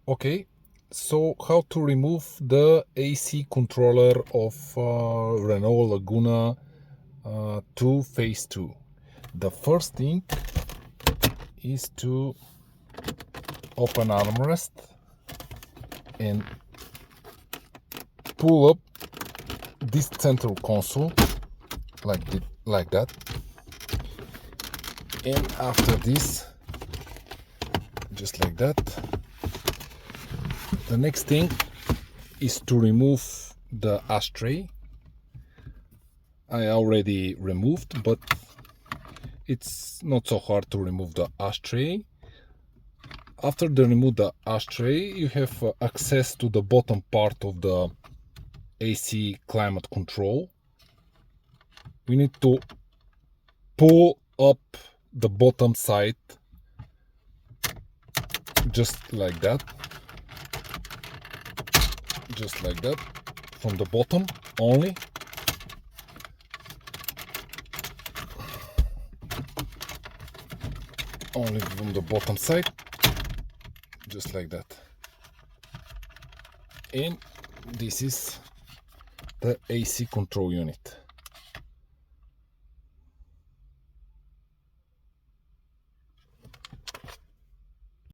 Okay, so how to remove the AC controller of Renault Laguna to phase 2. The first thing is to open armrest and pull up this central console like that, and after this, just like that. The next thing is to remove the ashtray. I already removed, but it's not so hard to remove the ashtray. After the remove the ashtray, you have access to the bottom part of the AC climate control. We need to pull up the bottom side just like that, from the bottom only. Only from the bottom side, just like that. And this is the AC control unit.